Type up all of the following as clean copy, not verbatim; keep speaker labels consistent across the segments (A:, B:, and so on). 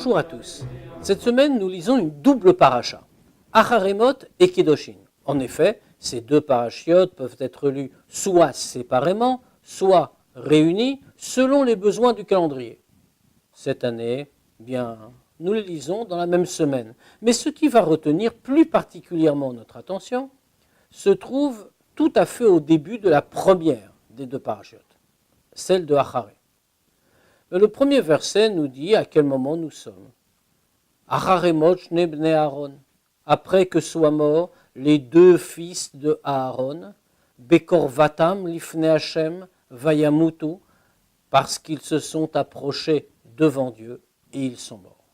A: Bonjour à tous. Cette semaine, nous lisons une double paracha, Acharemot et Kedoshim. En effet, ces deux parachiotes peuvent être lus soit séparément, soit réunis, selon les besoins du calendrier. Cette année, nous les lisons dans la même semaine. Mais ce qui va retenir plus particulièrement notre attention se trouve tout à fait au début de la première des deux parachiotes, celle de Acharé. Le premier verset nous dit à quel moment nous sommes. Acharemot shne bnei Aaron, après que soient morts les deux fils de Aaron, Bekorvatam lifnei Hashem vayamutu, parce qu'ils se sont approchés devant Dieu et ils sont morts.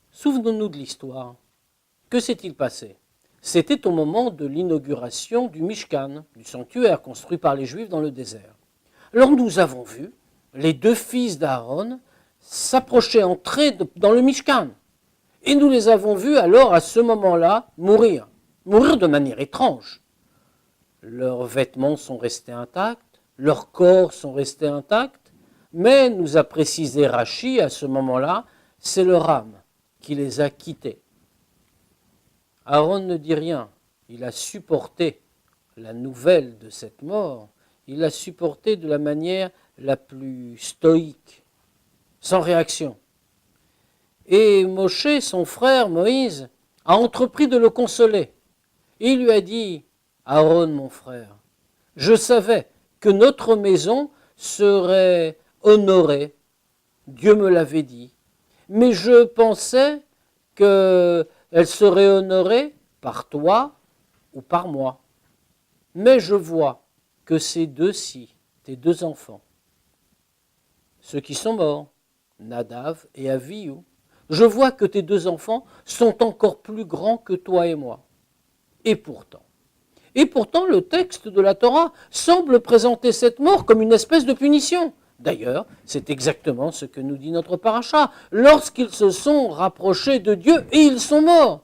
A: Souvenons-nous de l'histoire. Que s'est-il passé? C'était au moment de l'inauguration du Mishkan, du sanctuaire construit par les Juifs dans le désert. Alors nous avons vu les deux fils d'Aaron s'approchaient, entrer dans le Mishkan. Et nous les avons vus alors à ce moment-là mourir de manière étrange. Leurs vêtements sont restés intacts, leurs corps sont restés intacts, mais nous a précisé Rashi à ce moment-là, c'est leur âme qui les a quittés. Aaron ne dit rien, il a supporté la nouvelle de cette mort, il l'a supporté de la manière la plus stoïque, sans réaction. Et Moshe, son frère Moïse, a entrepris de le consoler. Et il lui a dit, Aaron mon frère, je savais que notre maison serait honorée, Dieu me l'avait dit, mais je pensais qu'elle serait honorée par toi ou par moi. Mais je vois que ces deux-ci, tes deux enfants, ceux qui sont morts, Nadav et Avihu, je vois que tes deux enfants sont encore plus grands que toi et moi. Et pourtant, le texte de la Torah semble présenter cette mort comme une espèce de punition. D'ailleurs, c'est exactement ce que nous dit notre paracha, lorsqu'ils se sont rapprochés de Dieu et ils sont morts.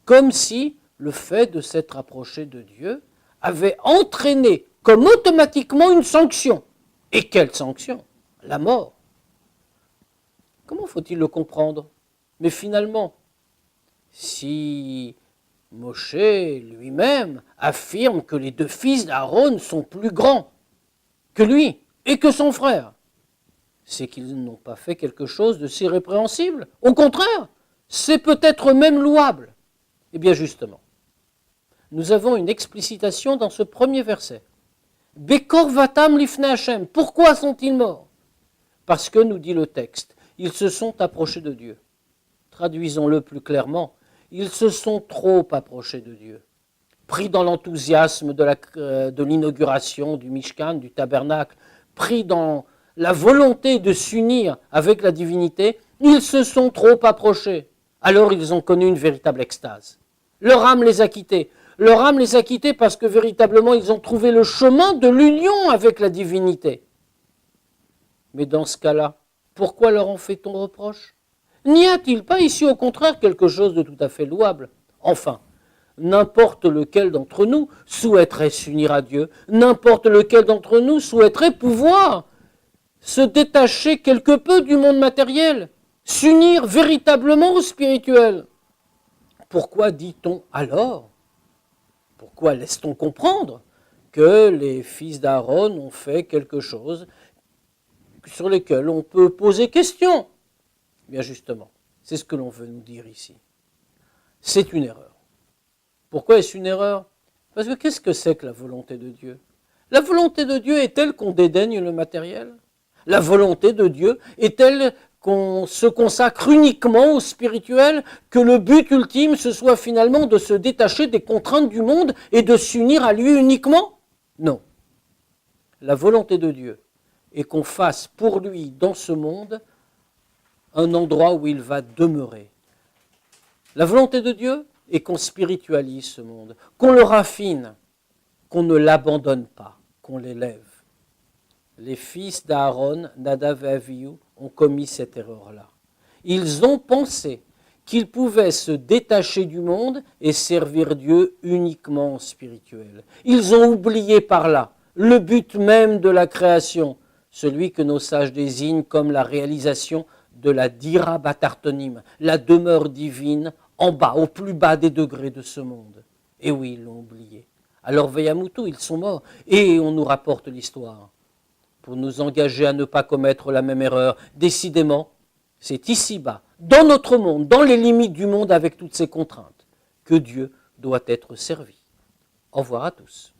A: Comme si le fait de s'être rapproché de Dieu avait entraîné comme automatiquement une sanction. Et quelle sanction? La mort. Comment faut-il le comprendre? Mais finalement, si Moshe lui-même affirme que les deux fils d'Aaron sont plus grands que lui et que son frère, c'est qu'ils n'ont pas fait quelque chose de si répréhensible. Au contraire, c'est peut-être même louable. Eh bien justement, nous avons une explicitation dans ce premier verset. Bekorvatam lifnei Hashem. Pourquoi sont-ils morts? Parce que, nous dit le texte, ils se sont approchés de Dieu. Traduisons-le plus clairement, ils se sont trop approchés de Dieu. Pris dans l'enthousiasme de l'inauguration du Mishkan, du tabernacle, pris dans la volonté de s'unir avec la divinité, ils se sont trop approchés. Alors ils ont connu une véritable extase. Leur âme les a quittés. Leur âme les a quittés parce que véritablement ils ont trouvé le chemin de l'union avec la divinité. Mais dans ce cas-là, pourquoi leur en fait-on reproche? N'y a-t-il pas ici au contraire quelque chose de tout à fait louable? Enfin, n'importe lequel d'entre nous souhaiterait s'unir à Dieu, n'importe lequel d'entre nous souhaiterait pouvoir se détacher quelque peu du monde matériel, s'unir véritablement au spirituel. Pourquoi dit-on alors? Pourquoi laisse-t-on comprendre que les fils d'Aaron ont fait quelque chose sur lesquels on peut poser question? Bien justement, c'est ce que l'on veut nous dire ici. C'est une erreur. Pourquoi est-ce une erreur? Parce que qu'est-ce que c'est que la volonté de Dieu? La volonté de Dieu est-elle qu'on dédaigne le matériel? La volonté de Dieu est-elle qu'on se consacre uniquement au spirituel, que le but ultime ce soit finalement de se détacher des contraintes du monde et de s'unir à lui uniquement? Non. La volonté de Dieu est qu'on fasse pour lui dans ce monde un endroit où il va demeurer. La volonté de Dieu est qu'on spiritualise ce monde, qu'on le raffine, qu'on ne l'abandonne pas, qu'on l'élève. Les fils d'Aaron, Nadav et Avihu, ont commis cette erreur-là. Ils ont pensé qu'ils pouvaient se détacher du monde et servir Dieu uniquement en spirituel. Ils ont oublié par là le but même de la création, celui que nos sages désignent comme la réalisation de la Dira Batartonim, la demeure divine, en bas, au plus bas des degrés de ce monde. Et oui, ils l'ont oublié. Alors Veyamutu, ils sont morts, et on nous rapporte l'histoire, pour nous engager à ne pas commettre la même erreur. Décidément, c'est ici-bas, dans notre monde, dans les limites du monde avec toutes ses contraintes, que Dieu doit être servi. Au revoir à tous.